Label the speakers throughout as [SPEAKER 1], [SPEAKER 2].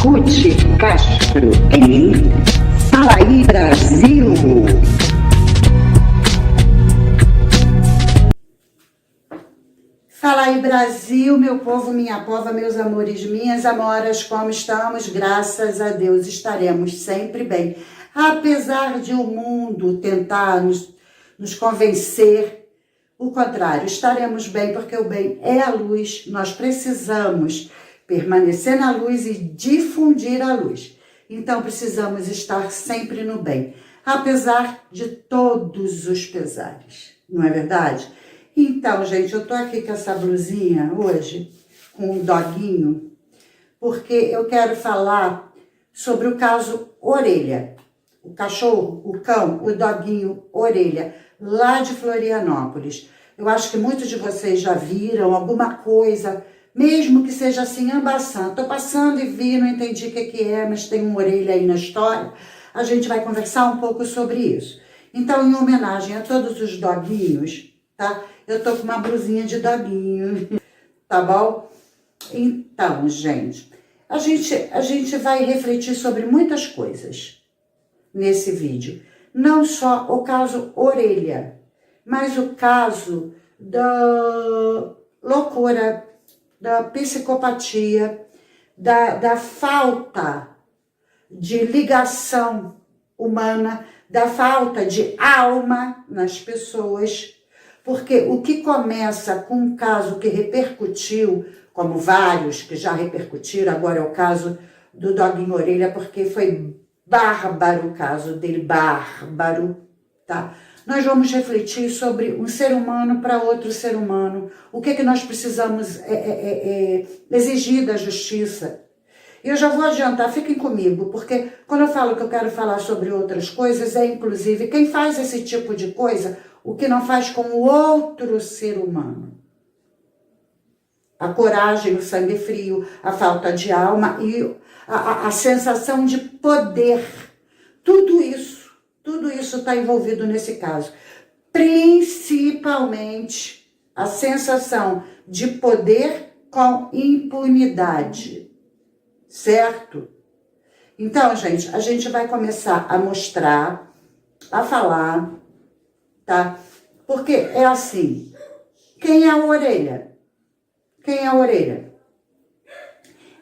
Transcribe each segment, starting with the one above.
[SPEAKER 1] Ruth Castro em Fala aí Brasil. Fala aí Brasil, meu povo, minha pova, meus amores, minhas amoras, como estamos? Graças a Deus estaremos sempre bem. Apesar de o mundo tentar nos convencer, o contrário, estaremos bem porque o bem é a luz, nós precisamos permanecer na luz e difundir a luz. Então precisamos estar sempre no bem, apesar de todos os pesares, não é verdade? Então, gente, eu tô aqui com essa blusinha hoje, com um doguinho, porque eu quero falar sobre o caso Orelha. O cachorro, o cão, o doguinho Orelha, lá de Florianópolis. Eu acho que muitos de vocês já viram alguma coisa, mesmo que seja assim, ambaçando. Tô passando e vi, não entendi o que é, mas tem uma orelha aí na história. A gente vai conversar um pouco sobre isso. Então, em homenagem a todos os doguinhos, tá? Eu tô com uma blusinha de doguinho, tá bom? Então, gente, a gente vai refletir sobre muitas coisas nesse vídeo. Não só o caso Orelha, mas o caso da loucura, da psicopatia, da falta de ligação humana, da falta de alma nas pessoas. Porque o que começa com um caso que repercutiu, como vários que já repercutiram, agora é o caso do doguinho Orelha, porque foi bárbaro o caso dele, bárbaro, tá? Nós vamos refletir sobre um ser humano para outro ser humano, o que nós precisamos exigir da justiça. E eu já vou adiantar, fiquem comigo, porque quando eu falo que eu quero falar sobre outras coisas, inclusive quem faz esse tipo de coisa, o que não faz com o outro ser humano. A coragem, o sangue frio, a falta de alma e a sensação de poder. Tudo isso está envolvido nesse caso. Principalmente a sensação de poder com impunidade. Certo? Então, gente, a gente vai começar a mostrar, a falar, tá? Porque é assim, quem é a Orelha? Quem é a Orelha?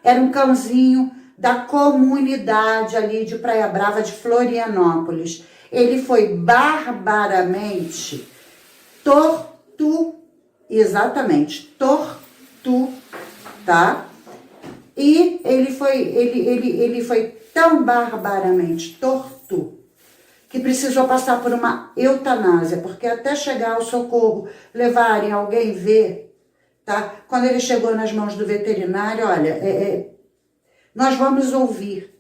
[SPEAKER 1] Era um cãozinho da comunidade ali de Praia Brava de Florianópolis. Ele foi barbaramente exatamente, tá? E ele foi tão barbaramente torto que precisou passar por uma eutanásia, porque até chegar ao socorro, levarem alguém ver, tá? Quando ele chegou nas mãos do veterinário, olha, nós vamos ouvir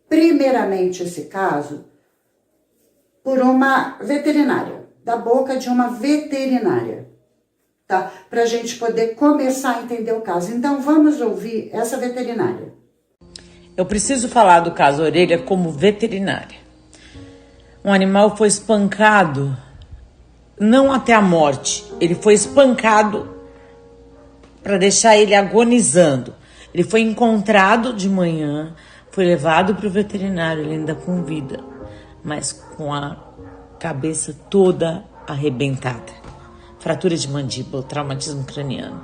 [SPEAKER 1] primeiramente esse caso por uma veterinária, da boca de uma veterinária, tá? Pra gente poder começar a entender o caso. Então vamos ouvir essa veterinária.
[SPEAKER 2] Eu preciso falar do caso Orelha como veterinária. Um animal foi espancado, não até a morte, ele foi espancado para deixar ele agonizando. Ele foi encontrado de manhã, foi levado para o veterinário, ele ainda com vida, mas com a cabeça toda arrebentada. Fratura de mandíbula, traumatismo craniano.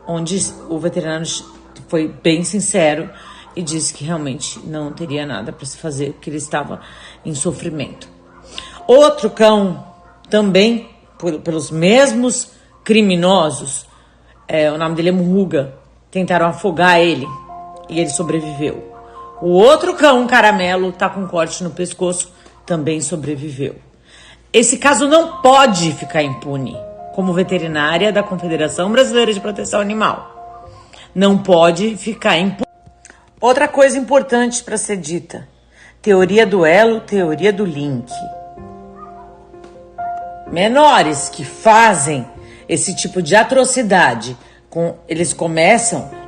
[SPEAKER 2] Onde o veterinário foi bem sincero e disse que realmente não teria nada para se fazer, que ele estava em sofrimento. Outro cão, também pelos mesmos criminosos, o nome dele é Murruga, tentaram afogar ele e ele sobreviveu. O outro cão, Caramelo, tá com corte no pescoço, também sobreviveu. Esse caso não pode ficar impune, como veterinária da Confederação Brasileira de Proteção Animal. Não pode ficar impune. Outra coisa importante para ser dita: teoria do elo, teoria do link. Menores que fazem esse tipo de atrocidade,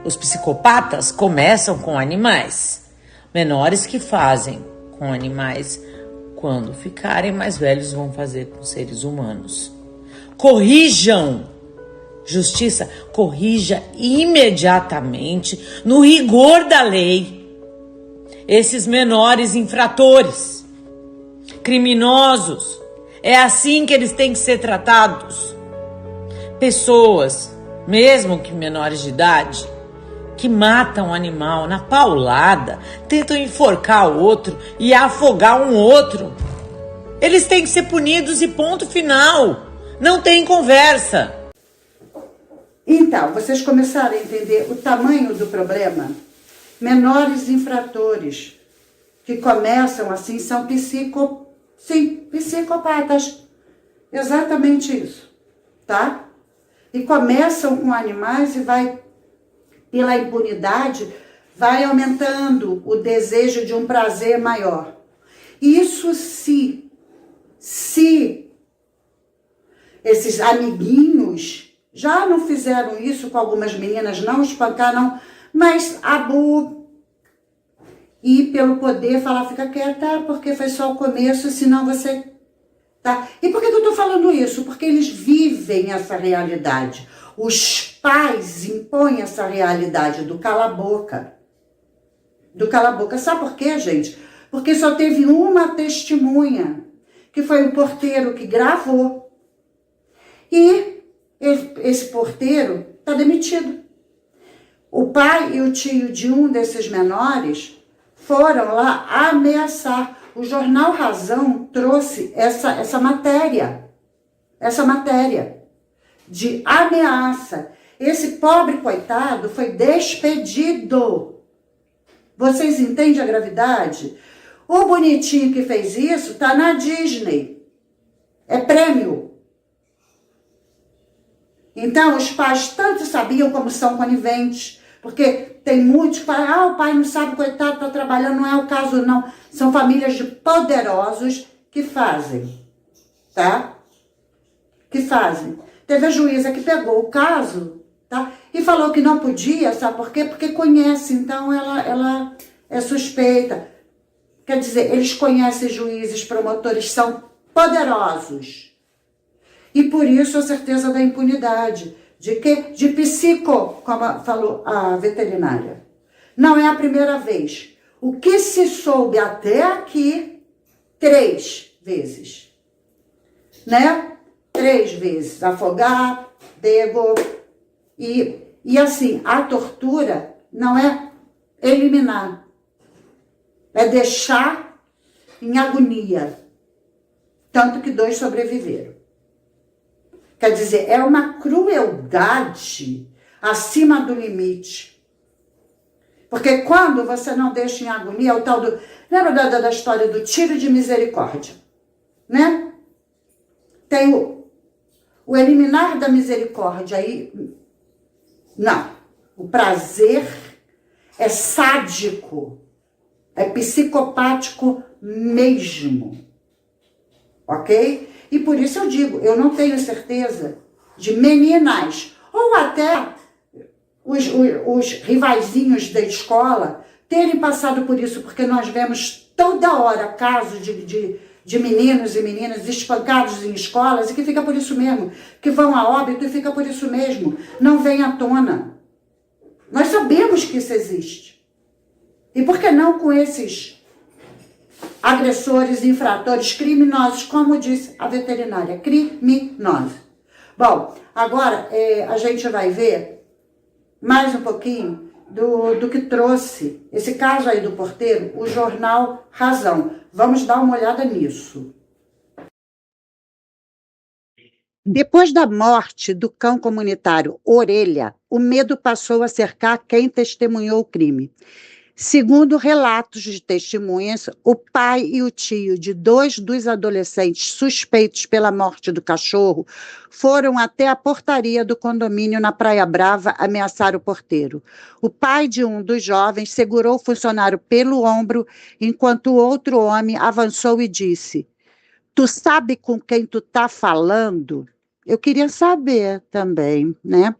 [SPEAKER 2] os psicopatas começam com animais. Menores que fazem com animais, quando ficarem mais velhos, vão fazer com seres humanos. Corrijam Justiça, corrija imediatamente, no rigor da lei, esses menores infratores, criminosos. É assim que eles têm que ser tratados. Pessoas, mesmo que menores de idade, que matam o animal na paulada, tentam enforcar o outro e afogar um outro. Eles têm que ser punidos e ponto final. Não tem conversa.
[SPEAKER 1] Então, vocês começaram a entender o tamanho do problema? Menores infratores que começam assim são psicopatas. Exatamente isso, tá? E começam com animais e vai, pela impunidade, vai aumentando o desejo de um prazer maior. Isso se esses amiguinhos já não fizeram isso com algumas meninas, não espancaram, mas e pelo poder falar, fica quieta, porque foi só o começo, senão você... Tá? E por que eu tô falando isso? Porque eles vivem essa realidade. Os pais impõem essa realidade do cala-boca. Do cala-boca. Sabe por quê, gente? Porque só teve uma testemunha, que foi o porteiro que gravou. E esse porteiro tá demitido. O pai e o tio de um desses menores foram lá ameaçar. O jornal Razão trouxe essa matéria de ameaça. Esse pobre coitado foi despedido. Vocês entendem a gravidade? O bonitinho que fez isso tá na Disney. É prêmio. Então, os pais tanto sabiam como são coniventes, porque tem muitos que falam, o pai não sabe, coitado, está trabalhando. Não é o caso, não. São famílias de poderosos que fazem, tá? Que fazem. Teve a juíza que pegou o caso, tá? E falou que não podia, sabe por quê? Porque conhece, então ela é suspeita. Quer dizer, eles conhecem juízes, promotores, são poderosos. E por isso a certeza da impunidade. De quê? De psico, como falou a veterinária. Não é a primeira vez. O que se soube até aqui, 3 vezes. Né? 3 vezes. Afogar, pego. E assim, a tortura não é eliminar. É deixar em agonia. Tanto que 2 sobreviveram. Quer dizer, é uma crueldade acima do limite. Porque quando você não deixa em agonia, o tal do... Lembra da história do tiro de misericórdia? Né? Tem o eliminar da misericórdia aí. Não. O prazer é sádico. É psicopático mesmo. Ok? E por isso eu digo, eu não tenho certeza de meninas, ou até os rivaizinhos da escola, terem passado por isso, porque nós vemos toda hora casos de meninos e meninas espancados em escolas, e que fica por isso mesmo, que vão a óbito e fica por isso mesmo, não vem à tona. Nós sabemos que isso existe. E por que não com esses agressores, infratores, criminosos, como disse a veterinária, criminosos. Bom, agora a gente vai ver mais um pouquinho do que trouxe esse caso aí do porteiro, o jornal Razão. Vamos dar uma olhada nisso. Depois da morte do cão comunitário Orelha, o medo passou a cercar quem testemunhou o crime. Segundo relatos de testemunhas, o pai e o tio de 2 dos adolescentes suspeitos pela morte do cachorro foram até a portaria do condomínio na Praia Brava ameaçar o porteiro. O pai de um dos jovens segurou o funcionário pelo ombro, enquanto o outro homem avançou e disse: "Tu sabe com quem tu tá falando?" Eu queria saber também, né?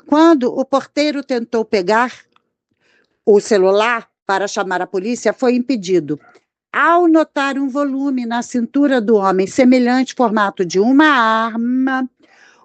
[SPEAKER 1] Quando o porteiro tentou pegar o celular para chamar a polícia, foi impedido. Ao notar um volume na cintura do homem semelhante ao formato de uma arma,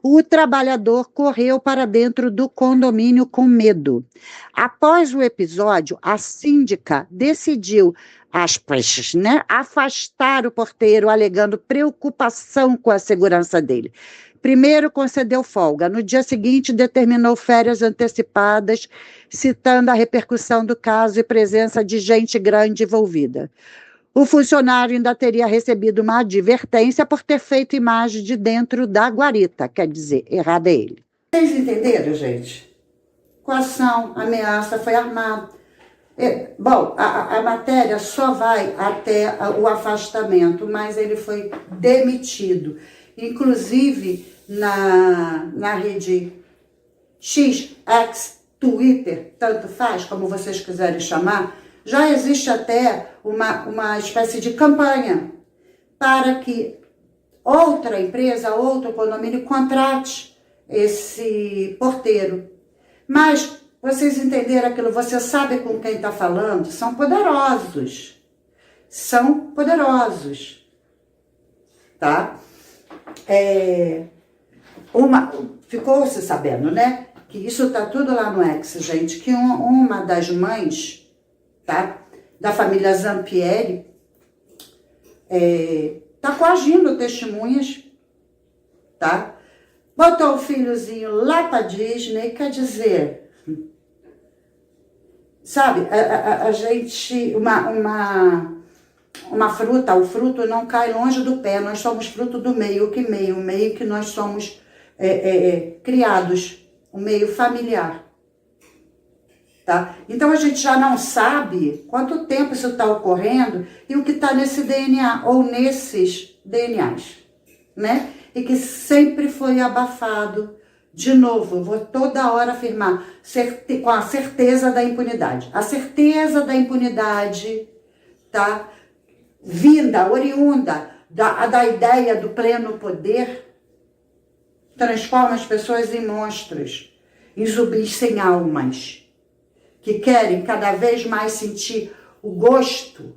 [SPEAKER 1] O trabalhador correu para dentro do condomínio com medo. Após o episódio, a síndica decidiu, aspas, né, afastar o porteiro, alegando preocupação com a segurança dele. Primeiro concedeu folga, no dia seguinte determinou férias antecipadas, citando a repercussão do caso e presença de gente grande envolvida. O funcionário ainda teria recebido uma advertência por ter feito imagem de dentro da guarita, quer dizer, errado é ele. Vocês entenderam, gente? Coação, ameaça, foi armado. Bom, a matéria só vai até o afastamento, mas ele foi demitido. Inclusive, na rede X, X, Twitter, tanto faz, como vocês quiserem chamar, já existe até uma espécie de campanha para que outra empresa, outro condomínio contrate esse porteiro. Mas vocês entenderam aquilo, você sabe com quem está falando? São poderosos. São poderosos. Tá? Ficou-se sabendo, né? Que isso tá tudo lá no X, gente. Que uma das mães, tá? Da família Zampieri, tá coagindo testemunhas, tá? Botou o filhozinho lá pra Disney, quer dizer, sabe, a gente, uma fruta, o fruto não cai longe do pé, nós somos fruto do meio, o meio que nós somos criados, o meio familiar. Tá? Então a gente já não sabe quanto tempo isso está ocorrendo e o que está nesse DNA ou nesses DNAs, né? E que sempre foi abafado. De novo, eu vou toda hora afirmar, com a certeza da impunidade. A certeza da impunidade, tá? Vinda, oriunda da ideia do pleno poder, transforma as pessoas em monstros, em zumbis sem almas, que querem cada vez mais sentir o gosto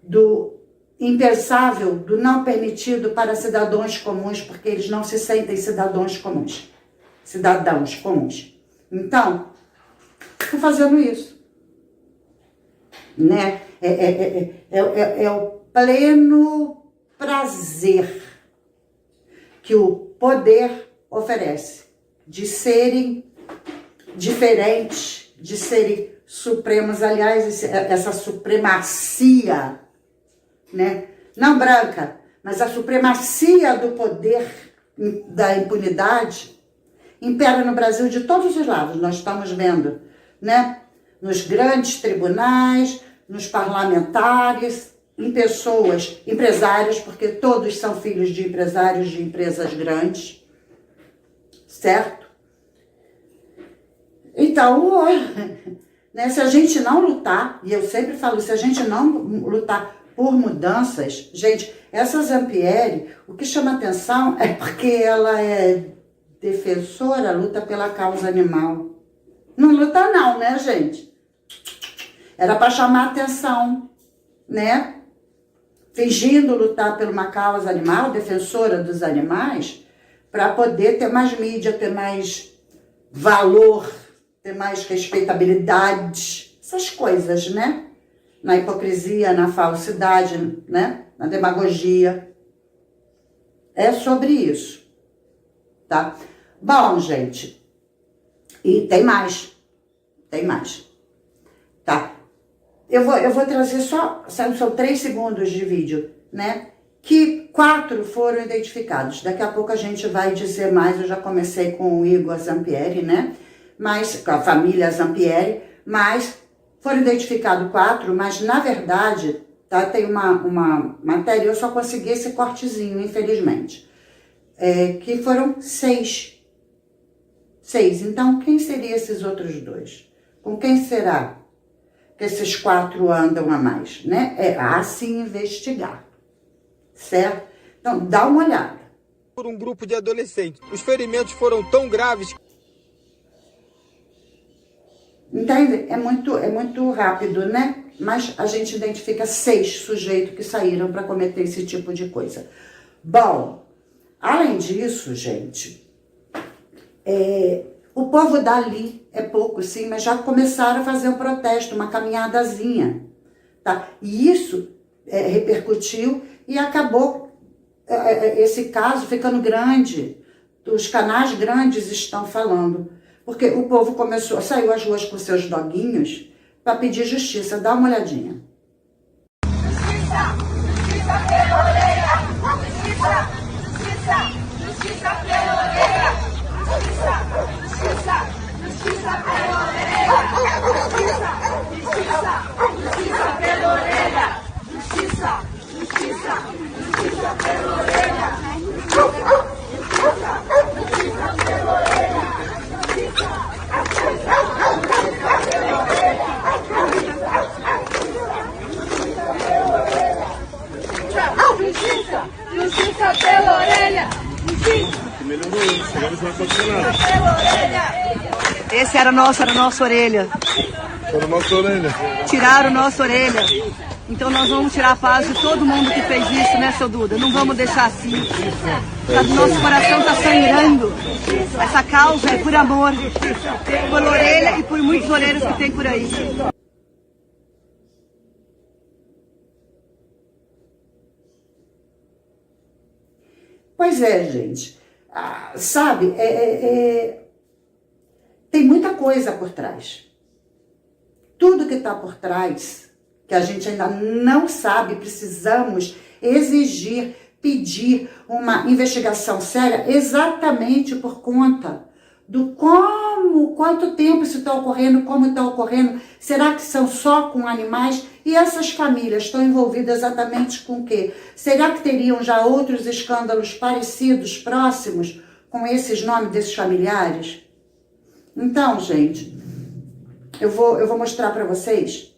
[SPEAKER 1] do impensável, do não permitido para cidadãos comuns, porque eles não se sentem cidadãos comuns. Então, estou fazendo isso. Né? É o pleno prazer que o poder oferece de serem diferentes, de serem supremos. Aliás, essa supremacia, né? Não branca, mas a supremacia do poder da impunidade impera no Brasil de todos os lados. Nós estamos vendo, né? Nos grandes tribunais, nos parlamentares, em pessoas, empresários, porque todos são filhos de empresários de empresas grandes, certo? Então, né, se a gente não lutar, e eu sempre falo, se a gente não lutar por mudanças, gente, essa Zampieri, o que chama atenção é porque ela é defensora, luta pela causa animal. Não luta não, né, gente? Era para chamar atenção, né? Fingindo lutar por uma causa animal, defensora dos animais, para poder ter mais mídia, ter mais valor, ter mais respeitabilidade, essas coisas, né? Na hipocrisia, na falsidade, né? Na demagogia. É sobre isso, tá? Bom, gente, e tem mais, tá? Eu vou trazer são 3 segundos de vídeo, né? Que 4 foram identificados. Daqui a pouco a gente vai dizer mais, eu já comecei com o Igor Zampieri, né? Mas, com a família Zampieri, mas foram identificados 4, mas na verdade, tá? Tem uma matéria, eu só consegui esse cortezinho, infelizmente. Que foram 6. Então, quem seriam esses outros 2? Com quem será que esses 4 andam a mais, né? É a se investigar, certo? Então, dá uma olhada.
[SPEAKER 3] Por um grupo de adolescentes. Os ferimentos foram tão graves.
[SPEAKER 1] Entende? É muito rápido, né? Mas a gente identifica 6 sujeitos que saíram para cometer esse tipo de coisa. Bom, Além disso, gente, o povo dali é pouco, sim, mas já começaram a fazer um protesto, uma caminhadazinha, tá? E isso repercutiu e acabou esse caso ficando grande. Os canais grandes estão falando, porque o povo saiu às ruas com seus doguinhos para pedir justiça. Dá uma olhadinha.
[SPEAKER 4] Justiça! Justiça pela orelha! Justiça! Justiça! Justiça pela orelha! Justiça! Justiça! Justiça pela orelha! Justiça! Justiça! Justiça pela orelha! Justiça! Justiça! Justiça pela orelha! Justiça! Justiça pela orelha! Justiça! Justiça pela orelha!
[SPEAKER 5] Melhorou, chegamos na condicionada.
[SPEAKER 4] Pela orelha!
[SPEAKER 6] Esse era nossa orelha.
[SPEAKER 5] Era nossa orelha.
[SPEAKER 6] Tiraram nossa orelha. Então nós vamos tirar a paz de todo mundo que fez isso, né, seu Duda? Não vamos deixar assim. Nosso coração está sangrando. Essa causa é por amor, por orelha e por muitos orelhas que tem por aí.
[SPEAKER 1] Pois é, gente. Sabe, tem muita coisa por trás. Tudo que está por trás, que a gente ainda não sabe, precisamos exigir, pedir uma investigação séria exatamente por conta do quanto tempo isso está ocorrendo, como está ocorrendo. Será que são só com animais? E essas famílias estão envolvidas exatamente com o quê? Será que teriam já outros escândalos parecidos, próximos, com esses nomes desses familiares? Então, gente, eu vou mostrar para vocês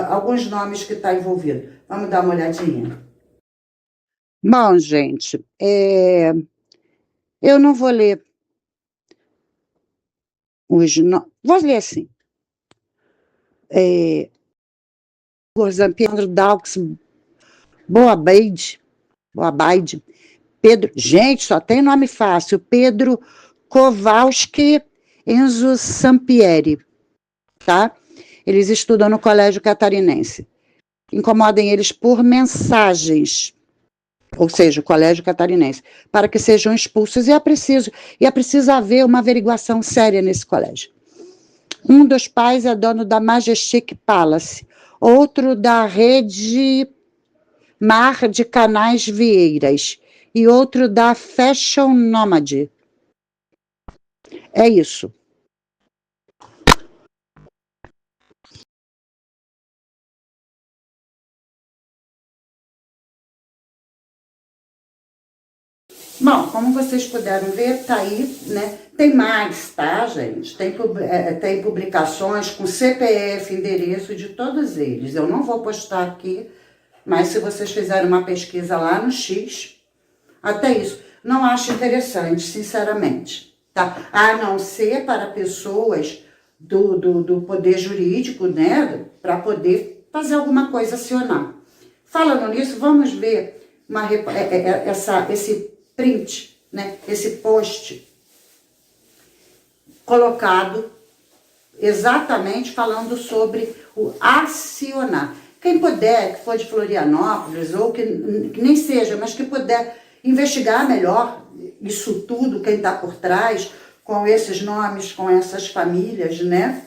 [SPEAKER 1] alguns nomes que estão envolvidos. Vamos dar uma olhadinha? Bom, gente, eu não vou ler os nomes. Vou ler assim. Gorzampiandro Daux, Boabaide, Pedro, gente, só tem nome fácil, Pedro Kowalski, Enzo Sampieri, tá? Eles estudam no Colégio Catarinense. Incomodem eles por mensagens, ou seja, o Colégio Catarinense, para que sejam expulsos, e é preciso haver uma averiguação séria nesse colégio. Um dos pais é dono da Majestic Palace, outro da Rede Mar de Canais Vieiras e outro da Fashion Nomad. É isso. Bom, como vocês puderam ver, tá aí, né? Tem mais, tá, gente? Tem publicações com CPF, endereço de todos eles. Eu não vou postar aqui, mas se vocês fizerem uma pesquisa lá no X, até isso, não acho interessante, sinceramente, tá? A não ser para pessoas do poder jurídico, né? Para poder fazer alguma coisa, acionar. Falando nisso, vamos ver esse print, né? Esse post colocado exatamente falando sobre o acionar. Quem puder, que for de Florianópolis, ou que nem seja, mas que puder investigar melhor isso tudo, quem está por trás, com esses nomes, com essas famílias, né?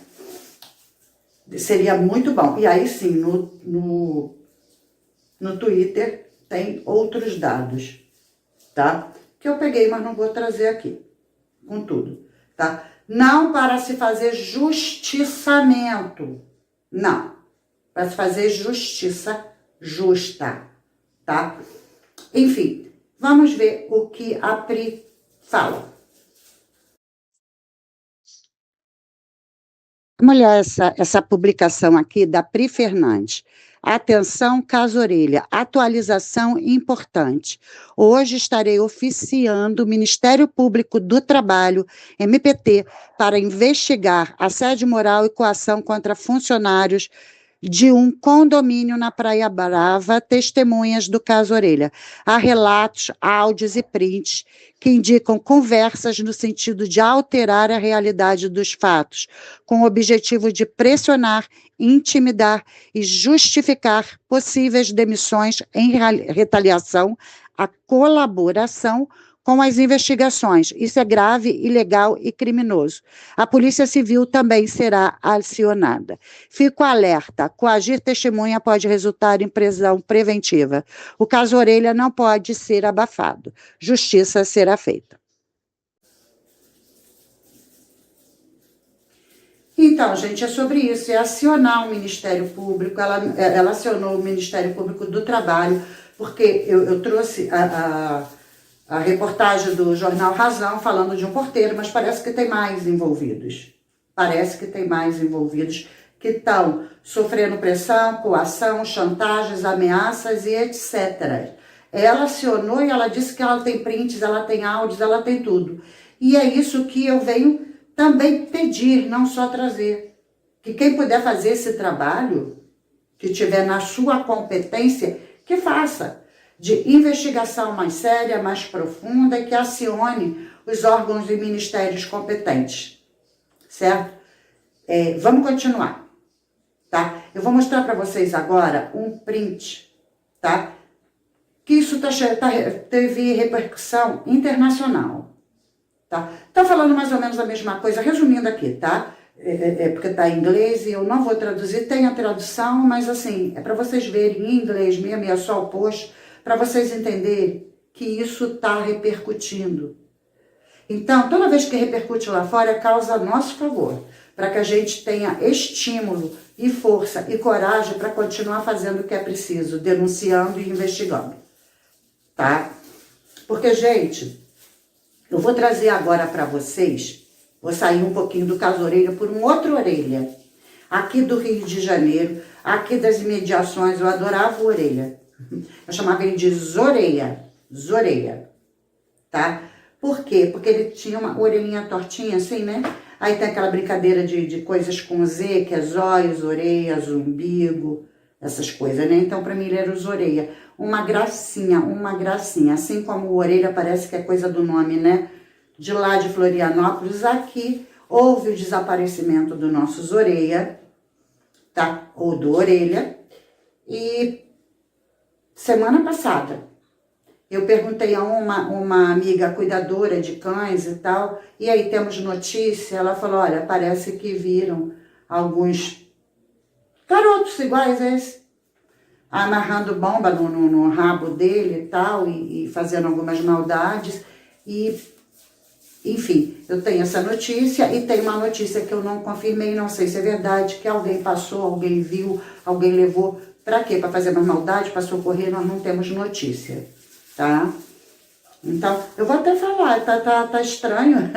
[SPEAKER 1] Seria muito bom. E aí sim, no Twitter tem outros dados, tá? Que eu peguei, mas não vou trazer aqui, com tudo, tá? Não para se fazer justiçamento, não. Para se fazer justiça justa, tá? Enfim, vamos ver o que a Pri fala. Vamos olhar essa publicação aqui da Pri Fernandes. Atenção, caso orelha, atualização importante. Hoje estarei oficiando o Ministério Público do Trabalho, MPT, para investigar assédio moral e coação contra funcionários de um condomínio na Praia Brava, testemunhas do caso Orelha. Há relatos, áudios e prints que indicam conversas no sentido de alterar a realidade dos fatos, com o objetivo de pressionar, intimidar e justificar possíveis demissões em retaliação à colaboração com as investigações. Isso é grave, ilegal e criminoso. A Polícia Civil também será acionada. Fico alerta, coagir testemunha pode resultar em prisão preventiva. O caso Orelha não pode ser abafado. Justiça será feita. Então, gente, é sobre isso, é acionar o Ministério Público. Ela acionou o Ministério Público do Trabalho, porque eu trouxe a reportagem do jornal Razão falando de um porteiro, mas parece que tem mais envolvidos. Parece que tem mais envolvidos que estão sofrendo pressão, coação, chantagens, ameaças e etc. Ela acionou e ela disse que ela tem prints, ela tem áudios, ela tem tudo. E é isso que eu venho também pedir, não só trazer. Que quem puder fazer esse trabalho, que tiver na sua competência, que faça. De investigação mais séria, mais profunda, e que acione os órgãos e ministérios competentes, certo? Vamos continuar, tá? Eu vou mostrar para vocês agora um print, tá? Que isso teve repercussão internacional, tá? Tá falando mais ou menos a mesma coisa, resumindo aqui, tá? Porque tá em inglês e eu não vou traduzir, tem a tradução, mas assim, é para vocês verem em inglês mesmo, e é só o post, para vocês entenderem que isso está repercutindo. Então, toda vez que repercute lá fora, é causa a nosso favor, para que a gente tenha estímulo e força e coragem para continuar fazendo o que é preciso, denunciando e investigando, tá? Porque, gente, eu vou trazer agora para vocês, vou sair um pouquinho do caso Orelha por um outro Orelha, aqui do Rio de Janeiro, aqui das imediações, eu adorava o Orelha. Eu chamava ele de Zoreia, tá? Por quê? Porque ele tinha uma orelhinha tortinha assim, né? Aí tem aquela brincadeira de coisas com Z, que é zóios, orelhas, umbigo, essas coisas, né? Então, pra mim, ele era o Zoreia. Uma gracinha. Assim como o Orelha parece que é coisa do nome, né? De lá de Florianópolis, aqui houve o desaparecimento do nosso Zoreia, tá? Ou do Orelha. E semana passada, eu perguntei a uma amiga cuidadora de cães e tal, e aí temos notícia, ela falou, olha, parece que viram alguns garotos iguais a esse, amarrando bomba no rabo dele e tal, e fazendo algumas maldades, e enfim, eu tenho essa notícia, e tem uma notícia que eu não confirmei, não sei se é verdade, que alguém passou, alguém viu, alguém levou. Para quê? Para fazer mais maldade, para socorrer, nós não temos notícia, tá? Então, eu vou até falar, tá estranho,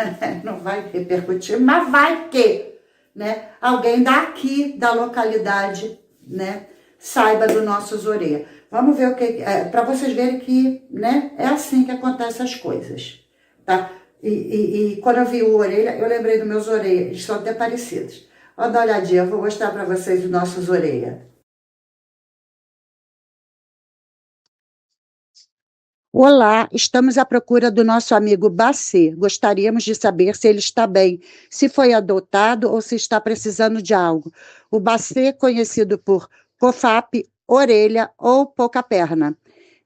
[SPEAKER 1] não vai repercutir, mas vai que, né? Alguém daqui, da localidade, né? Saiba do nosso Zoreia. Vamos ver o que, para vocês verem que, né? É assim que acontecem as coisas, tá? E quando eu vi o Orelha, eu lembrei dos meus Zoreia, eles são até parecidos. Ó, dá uma olhadinha, eu vou mostrar para vocês os nossos Zoreia. Olá, estamos à procura do nosso amigo Bacê. Gostaríamos de saber se ele está bem, se foi adotado ou se está precisando de algo. O Bacê, conhecido por Cofap, Orelha ou Pouca Perna.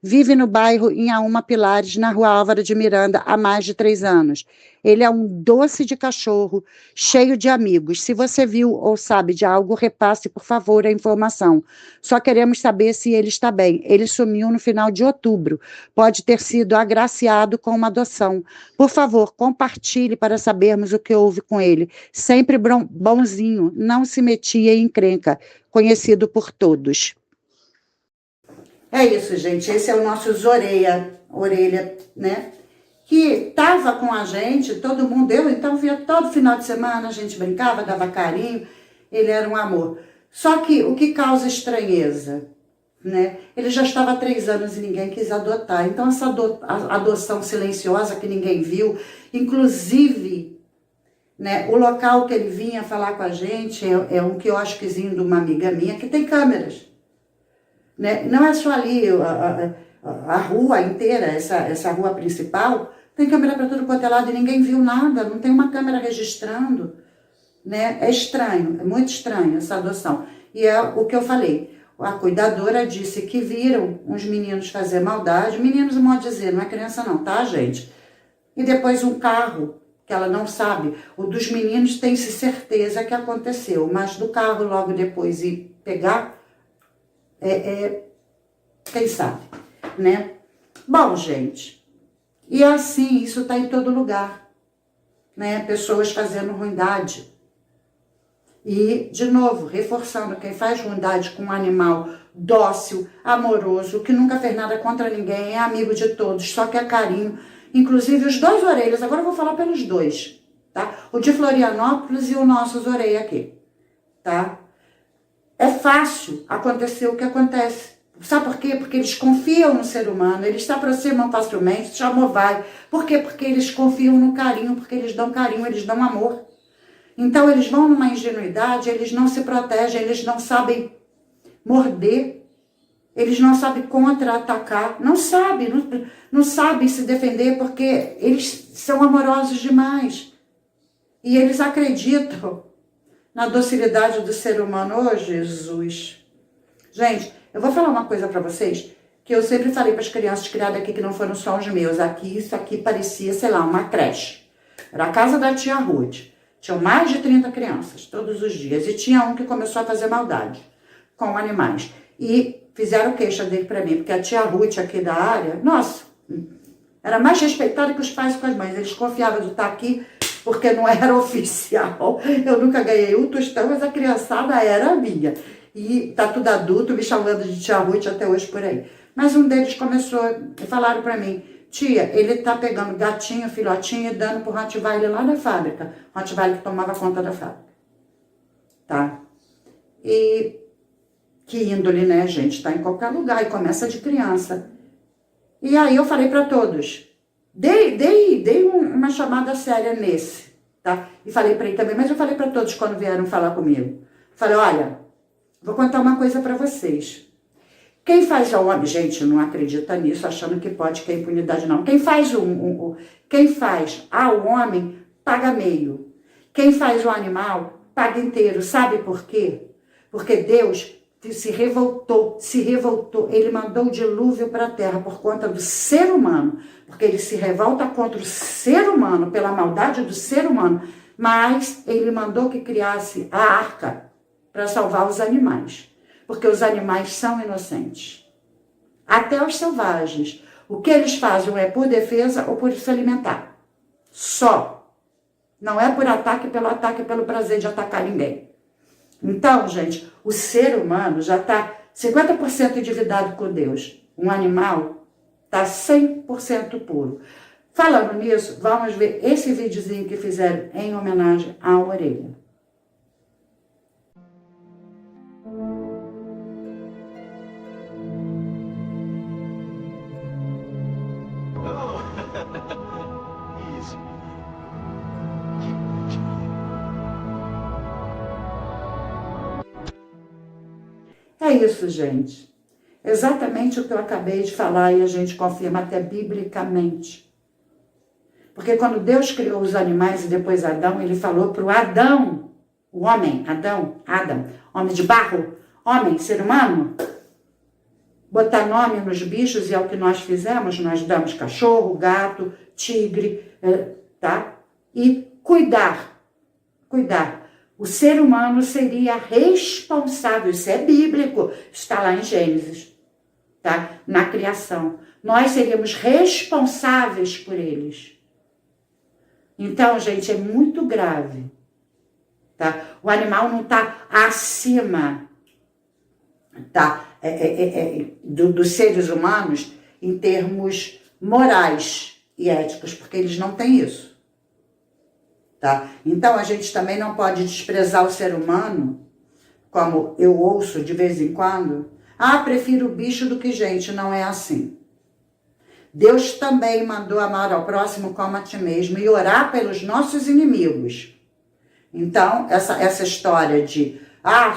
[SPEAKER 1] Vive no bairro Inhaúma Pilares, na rua Álvaro de Miranda, há mais de 3 anos. Ele é um doce de cachorro, cheio de amigos. Se você viu ou sabe de algo, repasse, por favor, a informação. Só queremos saber se ele está bem. Ele sumiu no final de outubro. Pode ter sido agraciado com uma adoção. Por favor, compartilhe para sabermos o que houve com ele. Sempre bonzinho, não se metia em encrenca, conhecido por todos. É isso, gente. Esse é o nosso Zoreia, Orelha, né? Que tava com a gente, todo mundo, eu então via todo final de semana, a gente brincava, dava carinho, ele era um amor. Só que o que causa estranheza, né? Ele já estava há 3 anos e ninguém quis adotar. Então essa adoção silenciosa que ninguém viu, inclusive né? O local que ele vinha falar com a gente é um quiosquezinho de uma amiga minha que tem câmeras. Né? Não é só ali, a rua inteira, essa rua principal, tem câmera para tudo quanto é lado e ninguém viu nada, não tem uma câmera registrando. Né? É estranho, é muito estranho essa adoção. E é o que eu falei, a cuidadora disse que viram uns meninos fazer maldade, meninos, modo de dizer, não é criança não, tá, gente? E depois um carro, que ela não sabe, o dos meninos tem-se certeza que aconteceu, mas do carro logo depois ir pegar, quem sabe, né? Bom, gente, e assim, isso tá em todo lugar, né? Pessoas fazendo ruindade. E, de novo, reforçando, quem faz ruindade com um animal dócil, amoroso, que nunca fez nada contra ninguém, é amigo de todos, só quer carinho. Inclusive os dois orelhas, agora eu vou falar pelos dois, tá? O de Florianópolis e o nosso Zoreia aqui, tá? É fácil acontecer o que acontece. Sabe por quê? Porque eles confiam no ser humano, eles se aproximam facilmente, chamou, vai. Por quê? Porque eles confiam no carinho, porque eles dão carinho, eles dão amor. Então, eles vão numa ingenuidade, eles não se protegem, eles não sabem morder, eles não sabem contra-atacar, não sabem se defender porque eles são amorosos demais. E eles acreditam na docilidade do ser humano. Oh, Jesus! Gente, eu vou falar uma coisa para vocês, que eu sempre falei para as crianças criadas aqui, que não foram só os meus. Aqui, isso aqui parecia, sei lá, uma creche. Era a casa da tia Ruth. Tinham mais de 30 crianças, todos os dias. E tinha um que começou a fazer maldade com animais. E fizeram queixa dele para mim, porque a tia Ruth aqui da área, nossa, era mais respeitada que os pais com as mães. Eles confiavam de estar aqui porque não era oficial. Eu nunca ganhei um tostão, mas a criançada era minha. E tá tudo adulto, me chamando de tia Ruth até hoje por aí. Mas um deles começou, falaram para mim, tia, ele tá pegando gatinho, filhotinho e dando pro Rottweiler lá da fábrica. Rottweiler que tomava conta da fábrica. Tá? E que índole, né, gente? Tá em qualquer lugar e começa de criança. E aí eu falei para todos. Dei uma chamada séria nesse, tá? E falei para ele também, mas eu falei para todos quando vieram falar comigo. Falei, olha, vou contar uma coisa para vocês. Quem faz ao homem, gente, não acredita nisso, achando que pode, que é impunidade, não. Quem faz ao homem, paga meio. Quem faz o animal, paga inteiro. Sabe por quê? Porque Deus se revoltou. Ele mandou o dilúvio para a terra por conta do ser humano. Porque ele se revolta contra o ser humano, pela maldade do ser humano. Mas ele mandou que criasse a arca para salvar os animais. Porque os animais são inocentes. Até os selvagens. O que eles fazem é por defesa ou por se alimentar. Só. Não é por ataque, pelo prazer de atacar ninguém. Então, gente, o ser humano já está 50% endividado com Deus. Um animal está 100% puro. Falando nisso, vamos ver esse videozinho que fizeram em homenagem à orelha. É isso, gente. Exatamente o que eu acabei de falar e a gente confirma até biblicamente. Porque quando Deus criou os animais e depois Adão, ele falou para o Adão, o homem, Adão, homem de barro, homem, ser humano, botar nome nos bichos e é o que nós fizemos. Nós damos cachorro, gato, tigre, tá? E cuidar. O ser humano seria responsável, isso é bíblico, está lá em Gênesis, tá? Na criação. Nós seríamos responsáveis por eles. Então, gente, é muito grave, tá? O animal não está acima, tá? Dos seres humanos em termos morais e éticos, porque eles não têm isso. Tá? Então, a gente também não pode desprezar o ser humano, como eu ouço de vez em quando. Ah, prefiro o bicho do que gente. Não é assim. Deus também mandou amar ao próximo como a ti mesmo e orar pelos nossos inimigos. Então, essa história de,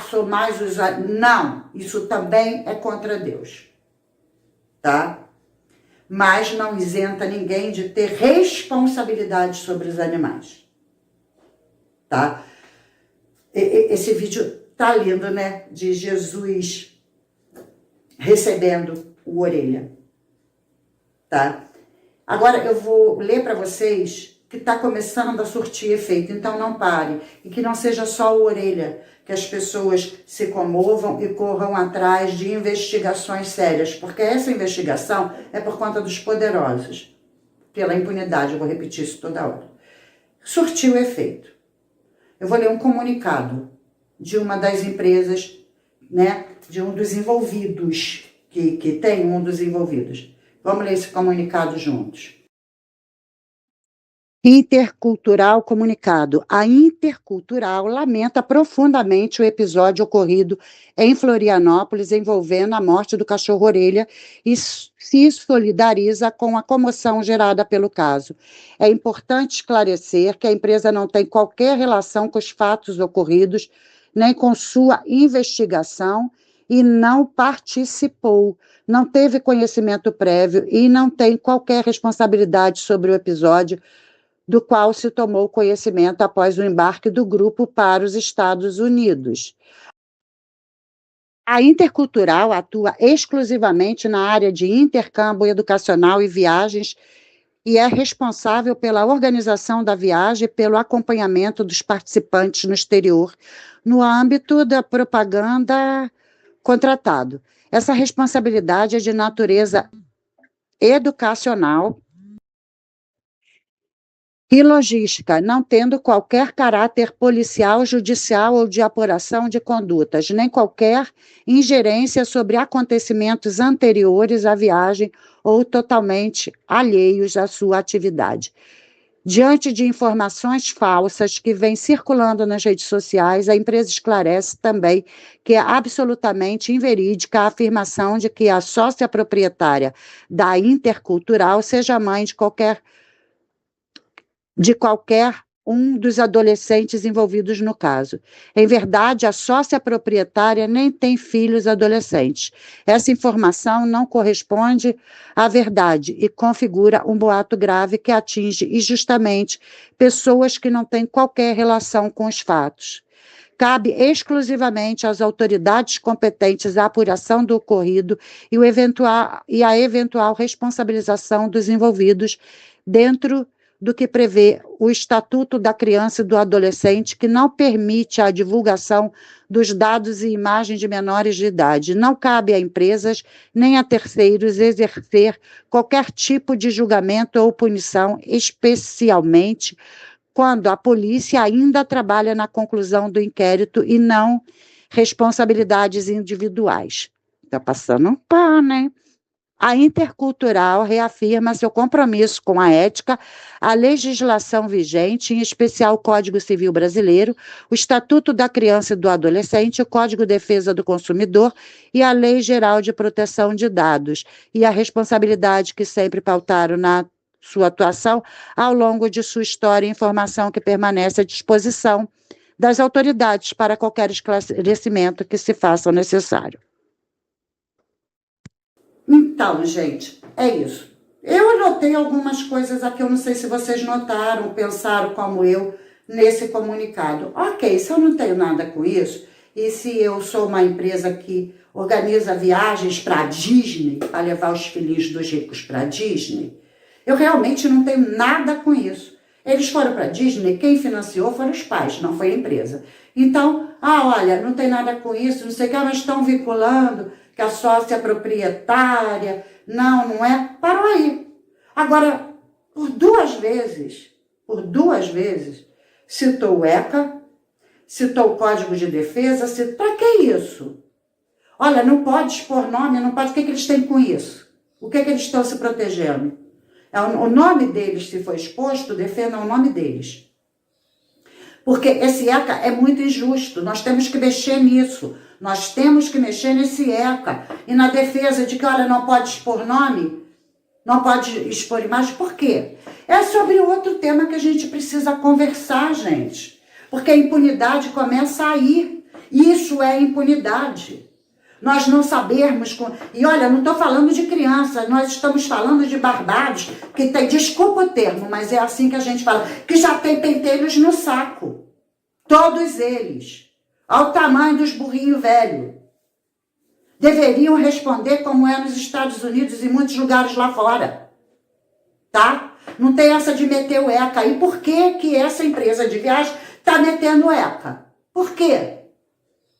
[SPEAKER 1] sou mais usado. Não, isso também é contra Deus, tá? Mas não isenta ninguém de ter responsabilidade sobre os animais, tá? Esse vídeo tá lindo, né? De Jesus recebendo o orelha, tá? Agora eu vou ler para vocês que está começando a surtir efeito, então não pare. E que não seja só o orelha, que as pessoas se comovam e corram atrás de investigações sérias, porque essa investigação é por conta dos poderosos, pela impunidade, eu vou repetir isso toda hora. Surtiu efeito. Eu vou ler um comunicado de uma das empresas, né, de um dos envolvidos, que tem um dos envolvidos. Vamos ler esse comunicado juntos. Intercultural comunicado. A Intercultural lamenta profundamente o episódio ocorrido em Florianópolis envolvendo a morte do cachorro-orelha e se solidariza com a comoção gerada pelo caso. É importante esclarecer que a empresa não tem qualquer relação com os fatos ocorridos, nem com sua investigação e não participou, não teve conhecimento prévio e não tem qualquer responsabilidade sobre o episódio do qual se tomou conhecimento após o embarque do grupo para os Estados Unidos. A Intercultural atua exclusivamente na área de intercâmbio educacional e viagens e é responsável pela organização da viagem e pelo acompanhamento dos participantes no exterior, no âmbito da propaganda contratado. Essa responsabilidade é de natureza educacional e logística, não tendo qualquer caráter policial, judicial ou de apuração de condutas, nem qualquer ingerência sobre acontecimentos anteriores à viagem ou totalmente alheios à sua atividade. Diante de informações falsas que vêm circulando nas redes sociais, a empresa esclarece também que é absolutamente inverídica a afirmação de que a sócia proprietária da Intercultural seja mãe de qualquer um dos adolescentes envolvidos no caso. Em verdade, a sócia proprietária nem tem filhos adolescentes. Essa informação não corresponde à verdade e configura um boato grave que atinge injustamente pessoas que não têm qualquer relação com os fatos. Cabe exclusivamente às autoridades competentes a apuração do ocorrido e a eventual responsabilização dos envolvidos dentro do que prevê o Estatuto da Criança e do Adolescente, que não permite a divulgação dos dados e imagens de menores de idade. Não cabe a empresas nem a terceiros exercer qualquer tipo de julgamento ou punição, especialmente quando a polícia ainda trabalha na conclusão do inquérito e não responsabilidades individuais. Está passando um pano, né? A Intercultural reafirma seu compromisso com a ética, a legislação vigente, em especial o Código Civil Brasileiro, o Estatuto da Criança e do Adolescente, o Código de Defesa do Consumidor e a Lei Geral de Proteção de Dados, e a responsabilidade que sempre pautaram na sua atuação ao longo de sua história e informação que permanece à disposição das autoridades para qualquer esclarecimento que se faça necessário. Então, gente, é isso. Eu anotei algumas coisas aqui, eu não sei se vocês notaram, pensaram como eu nesse comunicado. Ok, se eu não tenho nada com isso, e se eu sou uma empresa que organiza viagens para a Disney, para levar os filhinhos dos ricos para a Disney, eu realmente não tenho nada com isso. Eles foram para a Disney, quem financiou foram os pais, não foi a empresa. Então, olha, não tem nada com isso, não sei o que, mas estão vinculando que a sócia proprietária, não é, parou aí. Agora, por duas vezes, citou o ECA, citou o Código de Defesa, para que isso? Olha, não pode expor nome, não pode, o que eles têm com isso? O que eles estão se protegendo? O nome deles, se for exposto, defendam o nome deles. Porque esse ECA é muito injusto, nós temos que mexer nisso. Nós temos que mexer nesse ECA. E na defesa de que, olha, não pode expor nome, não pode expor imagem. Por quê? É sobre outro tema que a gente precisa conversar, gente. Porque a impunidade começa aí. Isso é impunidade. Nós não sabermos... E olha, não estou falando de criança, nós estamos falando de barbados que tem, desculpa o termo, mas é assim que a gente fala, que já tem pentelhos no saco. Todos eles. Ao tamanho dos burrinhos velhos. Deveriam responder como é nos Estados Unidos e em muitos lugares lá fora. Tá? Não tem essa de meter o ECA. E por que que essa empresa de viagem está metendo o ECA? Por quê?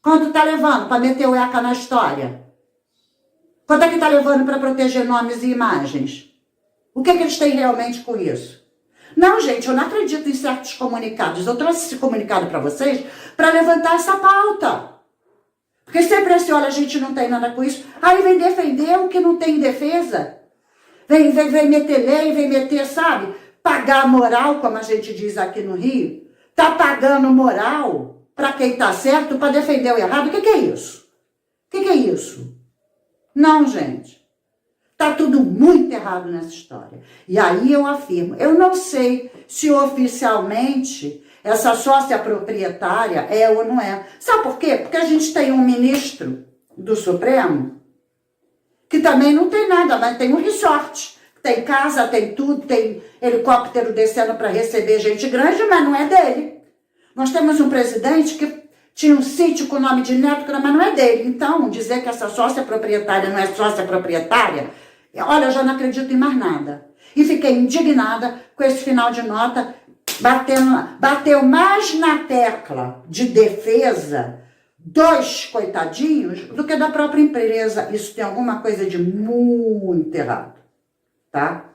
[SPEAKER 1] Quanto está levando para meter o ECA na história? Quanto é que está levando para proteger nomes e imagens? O que que eles têm realmente com isso? Não, gente, eu não acredito em certos comunicados. Eu trouxe esse comunicado para vocês para levantar essa pauta. Porque sempre assim, olha, a gente não tem nada com isso. Aí vem defender o que não tem defesa. Vem meter lei, vem meter, sabe? Pagar moral, como a gente diz aqui no Rio. Tá pagando moral para quem tá certo, para defender o errado. O que é isso? O que é isso? Não, gente. Tá tudo muito errado nessa história. E aí eu afirmo, eu não sei se oficialmente essa sócia proprietária é ou não é. Sabe por quê? Porque a gente tem um ministro do Supremo que também não tem nada, mas tem um resort. Tem casa, tem tudo, tem helicóptero descendo para receber gente grande, mas não é dele. Nós temos um presidente que tinha um sítio com o nome de Neto, mas não é dele. Então, dizer que essa sócia proprietária não é sócia proprietária, olha, eu já não acredito em mais nada. E fiquei indignada com esse final de nota, bateu mais na tecla de defesa dos coitadinhos do que da própria empresa. Isso tem alguma coisa de muito errado, tá?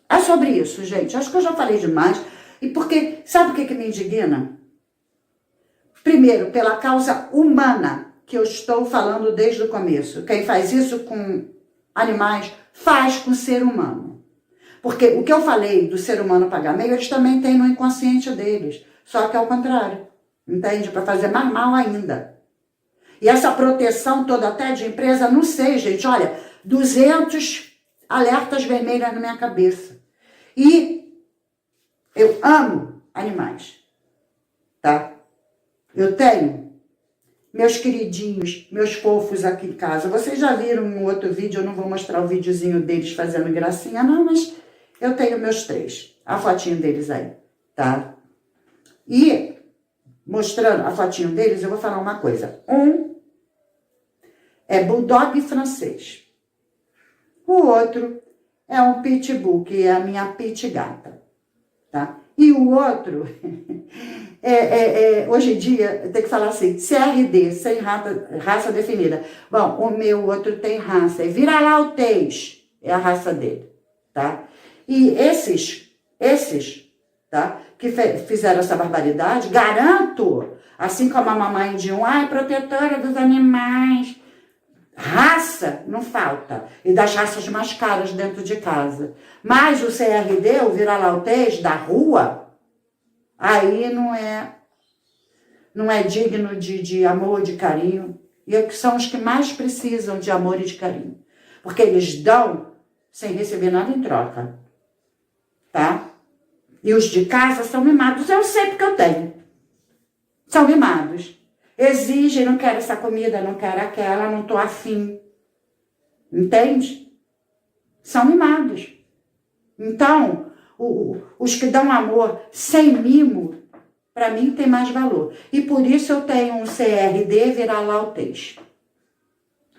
[SPEAKER 1] É sobre isso, gente. Acho que eu já falei demais. E porque, sabe o que me indigna? Primeiro, pela causa humana, que eu estou falando desde o começo. Quem faz isso com animais, faz com o ser humano. Porque o que eu falei do ser humano pagar meio, eles também têm no inconsciente deles. Só que é o contrário. Entende? Para fazer mais mal ainda. E essa proteção toda até de empresa, não sei, gente. Olha, 200 alertas vermelhos na minha cabeça. E eu amo animais. Tá? Eu tenho meus queridinhos, meus fofos aqui em casa. Vocês já viram um outro vídeo, eu não vou mostrar o videozinho deles fazendo gracinha, não, mas eu tenho meus 3. A fotinho deles aí, tá? E, mostrando a fotinho deles, eu vou falar uma coisa. Um é bulldog francês. O outro é um pitbull, que é a minha pit gata, tá? E o outro, hoje em dia, tem que falar assim, CRD, sem raça definida. Bom, o meu outro tem raça, é vira-lautês, é a raça dele, tá? E esses, tá, que fizeram essa barbaridade, garanto, assim como a mamãe de um, ai, protetora dos animais, raça não falta, e das raças mais caras dentro de casa. Mas o CRD, o vira-lautês da rua, aí não é digno de amor, de carinho. E são os que mais precisam de amor e de carinho. Porque eles dão sem receber nada em troca. Tá? E os de casa são mimados. Eu sei porque eu tenho. São mimados. Exigem, não quero essa comida, não quero aquela, não tô afim. Entende? São mimados. Então, os que dão amor sem mimo, para mim tem mais valor. E por isso eu tenho um CRD vira-lautês.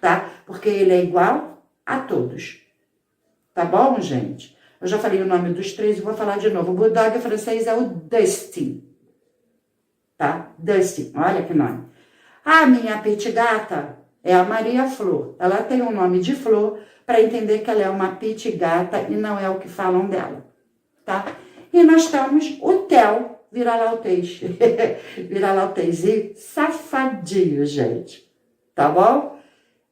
[SPEAKER 1] Tá? Porque ele é igual a todos. Tá bom, gente? Eu já falei o nome dos 3 e vou falar de novo. O bulldog francês é o Dusty. Tá? Dusty, olha que nome. A minha pit gata é a Maria Flor. Ela tem um nome de flor para entender que ela é uma pit gata e não é o que falam dela. Tá? E nós temos o Theo vira-lautês. Vira-lautês e safadinho, gente. Tá bom?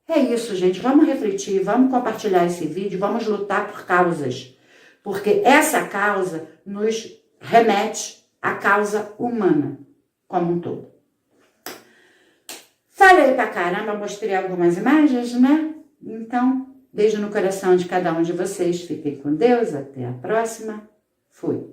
[SPEAKER 1] É isso, gente. Vamos refletir, vamos compartilhar esse vídeo, vamos lutar por causas. Porque essa causa nos remete à causa humana como um todo. Falei pra caramba, mostrei algumas imagens, né? Então, beijo no coração de cada um de vocês. Fiquem com Deus. Até a próxima. Fui.